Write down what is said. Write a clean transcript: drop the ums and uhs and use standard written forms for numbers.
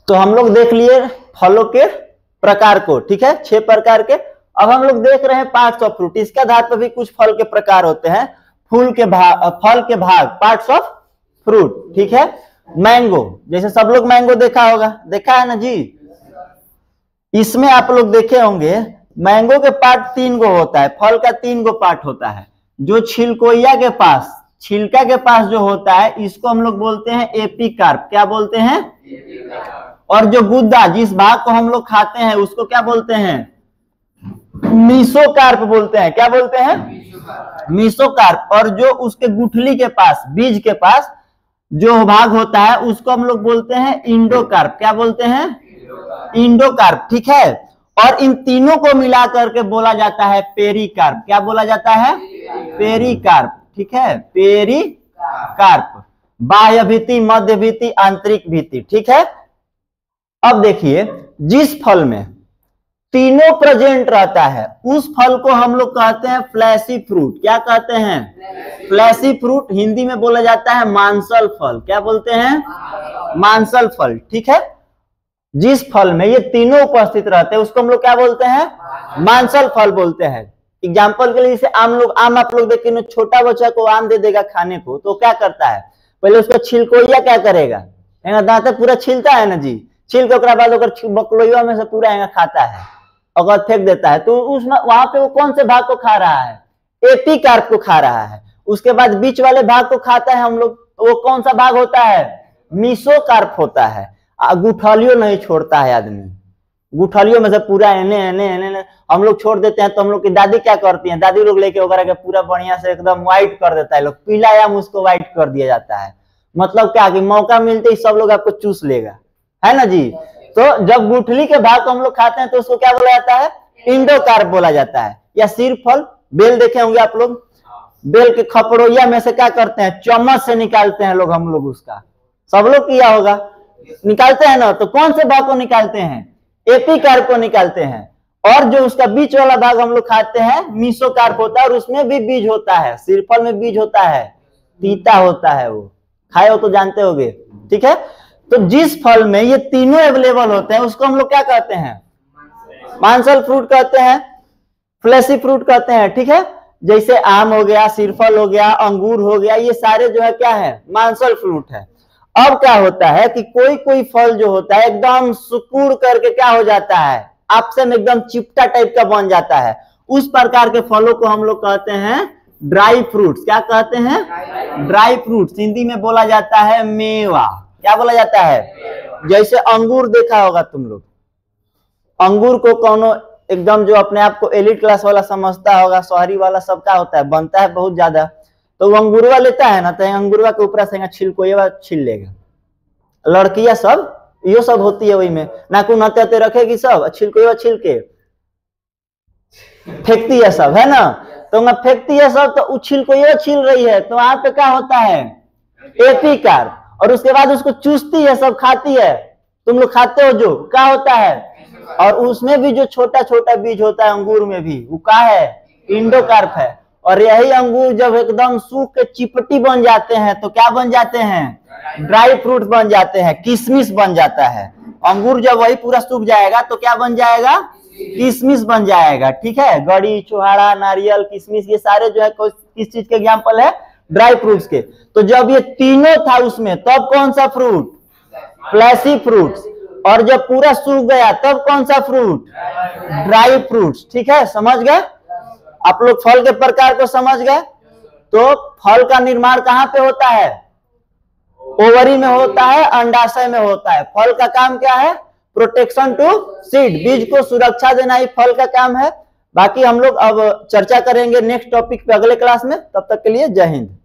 तो हम लोग देख लिए फलों के प्रकार को, ठीक है, 6 प्रकार के। अब हम लोग देख रहे हैं पार्ट्स ऑफ फ्रूट। इसके आधार पर भी कुछ फल के प्रकार होते हैं, फल के भाग, पार्ट्स ऑफ फ्रूट, ठीक है। मैंगो, जैसे सब लोग मैंगो देखा होगा, देखा है ना जी। इसमें आप लोग देखे होंगे मैंगो के पार्ट 3 गो होता है, फल का 3 गो पार्ट होता है। जो छिलकोइया के पास, छिलका के पास जो होता है, इसको हम लोग बोलते हैं एपिकार्प। क्या बोलते हैं? और जो गुद्दा, जिस भाग को हम लोग खाते हैं, उसको क्या बोलते हैं? मीसोकार्प बोलते हैं। क्या बोलते हैं? मीसोकार्प। और जो उसके गुठली के पास, बीज के पास जो भाग होता है, उसको हम लोग बोलते हैं इंडोकार्प। क्या बोलते हैं? इंडोकार्प, ठीक है। और इन तीनों को मिला करके बोला जाता है पेरिकार्प। क्या बोला जाता है? पेरिकार्प, ठीक है, पेरिकार्प। बाह्य भित्ति, मध्य भित्ति, आंतरिक भित्ति, ठीक है। अब देखिए, जिस फल में तीनों प्रेजेंट रहता है, उस फल को हम लोग कहते हैं फ्लैशी फ्रूट। क्या कहते हैं? Flashy fruit. हिंदी में बोला जाता है मांसल फल। क्या बोलते हैं? मांसल फल, ठीक है। जिस फल में ये तीनों उपस्थित रहते हैं, उसको हम लोग क्या बोलते हैं? मांसल फल बोलते हैं। एग्जाम्पल के लिए, जैसे आम आप लोग देखेंगे, छोटा बच्चा को आम दे देगा खाने को, तो क्या करता है? पहले उसका छिलकोइया क्या करेगा? दांत पूरा छीलता है ना जी, छील के ओकरा बाद बकलोइया में से पूरा खाता है, अगर फेंक देता है। तो उसमें वहां पे वो कौन से भाग को खा रहा है? एपिकार्प को खा रहा है। उसके बाद बीच वाले भाग को खाता है हम लोग, तो वो कौन सा भाग होता है? मीसोकार्प होता है। गुठलियों नहीं छोड़ता है आदमी, गुठलियों में से पूरा एने एने एने हम लोग छोड़ देते हैं। तो हम लोग की दादी क्या करती हैं? दादी लोग लेके वगैरह के पूरा बढ़िया से एकदम व्हाइट कर देता है लोग, पीला आम उसको व्हाइट कर दिया जाता है। मतलब क्या कि मौका मिलते ही सब लोग आपको चूस लेगा, है ना जी। तो जब गुठली के भाग को हम लोग खाते हैं, तो उसको क्या बोला जाता है? इंडोकार्प बोला जाता है। या सिर फल, बेल देखे होंगे आप लोग, बेल के खपड़ोइया में से क्या करते हैं? चम्मच से निकालते हैं लोग, हम लोग उसका, सब लोग किया होगा, निकालते हैं ना। तो कौन से भाग को निकालते हैं? एपिकार्प को निकालते हैं। और जो उसका बीच वाला भाग हम लोग खाते हैं, मीसोकार्प होता है, और उसमें भी बीज होता है। सिरफल में बीज होता है, तीता होता है, वो खाए हो तो जानते होगे, ठीक है। तो जिस फल में ये तीनों अवेलेबल होते हैं, उसको हम लोग क्या कहते हैं? मांसल फ्रूट कहते हैं, फ्लैशी फ्रूट कहते हैं, ठीक है। जैसे आम हो गया, सिरफल हो गया, अंगूर हो गया, ये सारे जो है क्या है? मांसल फ्रूट है। अब क्या होता है कि कोई कोई फल जो होता है एकदम सुकुड़ करके क्या हो जाता है? आपसे में एकदम चिपटा टाइप का बन जाता है। उस प्रकार के फलों को हम लोग कहते हैं ड्राई फ्रूट्स। क्या कहते हैं? Dry fruits. हिंदी में बोला जाता है मेवा। क्या बोला जाता है? जैसे अंगूर देखा होगा तुम लोग, अंगूर को कोनो एकदम जो अपने आप को एलिट क्लास वाला समझता होगा, शहरी वाला सबका होता है, बनता है बहुत ज्यादा, तो वो अंगूरवा लेता है ना, तो अंगूरवा के ऊपर से छिलकोइया छील लेगा। लड़कियां सब यो सब होती है, वही में नाखून हत्याते रखेगी सब, छिलकोइया छील के फेंकती है सब, है ना। तो फेंकती है सब, तो छिलकोइया छील रही है, तो वहां पे क्या होता है? एपिकार्प। और उसके बाद उसको चूसती है सब, खाती है। तुम लोग खाते हो जो, क्या होता है? और उसमें भी जो छोटा छोटा बीज होता है अंगूर में भी, वो क्या है? इंडोकार्प है। और यही अंगूर जब एकदम सूख के चिपटी बन जाते हैं, तो क्या बन जाते हैं? ड्राई फ्रूट बन जाते हैं, किशमिश बन जाता है। अंगूर जब वही पूरा सूख जाएगा, तो क्या बन जाएगा? किशमिश बन जाएगा, ठीक है। गड़ी, चुहाड़ा, नारियल, किशमिश, ये सारे जो है किस चीज के एग्जाम्पल है? ड्राई फ्रूट्स के। तो जब ये तीनों था उसमें, तब कौन सा फ्रूट? Flashy fruits. और जब पूरा सूख गया, तब कौन सा फ्रूट? ड्राई फ्रूट्स, ठीक है। समझ गए आप लोग? फल के प्रकार को समझ गए। तो फल का निर्माण कहाँ पे होता है? ओवरी में होता है, अंडाशय में होता है। फल का काम क्या है? प्रोटेक्शन टू सीड, बीज को सुरक्षा देना ही फल का काम है। बाकी हम लोग अब चर्चा करेंगे नेक्स्ट टॉपिक पे अगले क्लास में। तब तक के लिए जय हिंद।